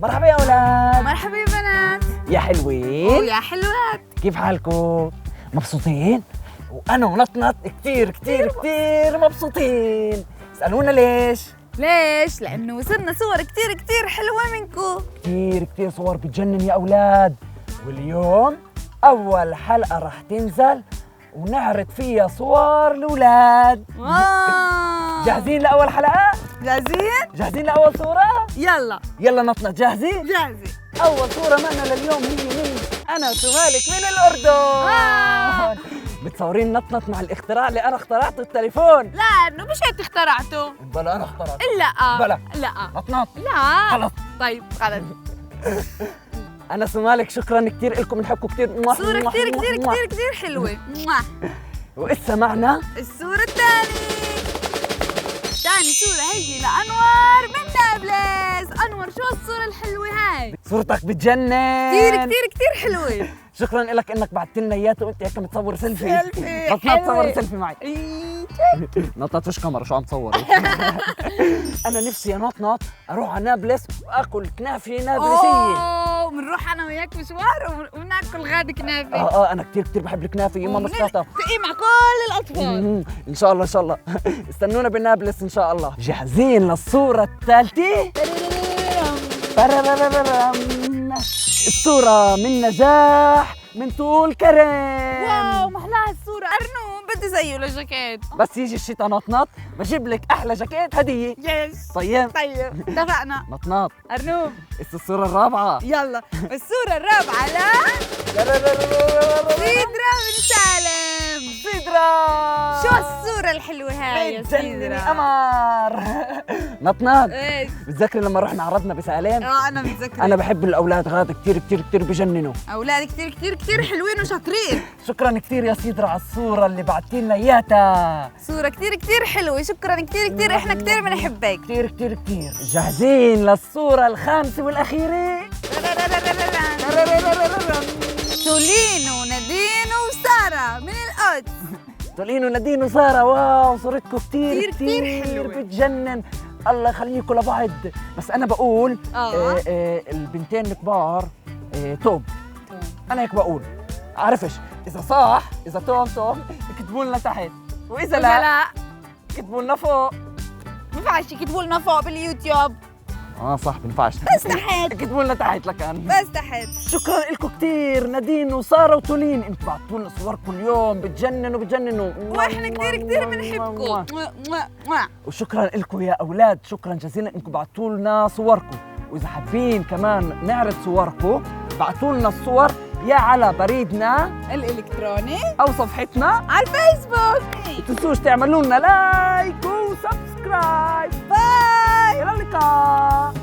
مرحبا يا أولاد. مرحبا يا بنات. يا حلوين. ويا حلوات. كيف حالكم؟ مبسوطين؟ وأنا ونطنط كتير مبسوطين. اسألونا ليش؟ ليش؟ لأنه وصلنا صور كتير حلوة منكم. كتير صور بتجنن يا أولاد. واليوم أول حلقة رح تنزل ونعرض فيها صور الأولاد. جاهزين لأول حلقة؟ جاهزين لأول صورة؟ يلا نطنط جاهزين؟ جاهزين. أول صورة معنا لليوم هي مين؟ أنا وسمالك من الأردن. بتصورين نطنط مع الاختراع اللي أنا اخترعته، التليفون. لا إنه مش هيك اخترعته. بلا أنا اخترعته. لا. نطنط. لا. خلص. طيب خلص. أنا سمالك شكرا كتير لكم، بنحبكم كتير. صورة كتير حلوة. وإسا معنا الصورة تاني صورة هي لأنور من نابلس. أنور شو الصورة الحلوة هاي؟ صورتك بتجنن. كتير حلوة. شكرا لك انك بعثت لنا اياته وانت هيك متصور سيلفي. نطنط تصور سيلفي معي. نطنط فيش كاميرا، شو عم تصور؟ انا نفسي يا نطنط اروح على نابلس واكل كنافه نابلسيه. بنروح انا وياك مشوار وناكل غدا كنافه. انا كتير بحب الكنافه يما مسقطه. تقي مع كل الاطفال. ان شاء الله استنونا بنابلس ان شاء الله. جاهزين للصوره الثالثه؟ الصورة من نجاح من طول كرم. واو محلاها الصورة. أرنو بدي زيه لجاكيت. بس يجي الشتا نطنط بجيب لك أحلى جاكيت هدية. يس. طيب اتفقنا. نطنط. أرنو الصورة الرابعة. يلا الصورة الرابعة سيدرا من سالم. سيدرا شو الصورة الحلوة هاي يا بتجنني سيدرا؟ قمر. نطنط ايش؟ بتذكري لما رحنا عرضنا بسالم؟ أنا متذكرة. أنا بحب الأولاد هذا كتير بجننوا. أولاد كتير حلوين وشاطرين. شكرا كتير يا سيدرا على الصورة اللي بعتي لنا إياها. صورة كتير حلوة. شكرا كتير. إحنا كتير بنحبك. كتير. جاهزين للصورة الخامسة والأخيرة؟ تولين ونادين وسارة من القدس. تولين ونادين وسارة. واو صورتكم كتير حلوة. بتجنن. الله يخليكم لبعض. بس أنا بقول البنتين الكبار توب. أنا هيك بقول. عارفش إذا صح إذا توم اكتبوا لنا تحت، وإذا لا اكتبوا لنا فوق. ما ينفعش يكتبوا لنا فوق باليوتيوب. صح بنفعش. بس تحت. اكتبوا لنا تحت لكان. بس تحت. شكرا لكم كتير نادين وساره وتولين. انتوا بعتوا لنا صوركم اليوم بتجننوا. واحنا كتير بنحبكم. وشكرا لكم يا اولاد، شكرا جزيلا انكم بعتوا لنا صوركم. واذا حابين كمان نعرض صوركم بعتوا لنا الصور يا على بريدنا الالكتروني او صفحتنا على الفيسبوك. ما تنسوش تعملوا لنا لايك وسبسكرايب. باي، الى اللقاء.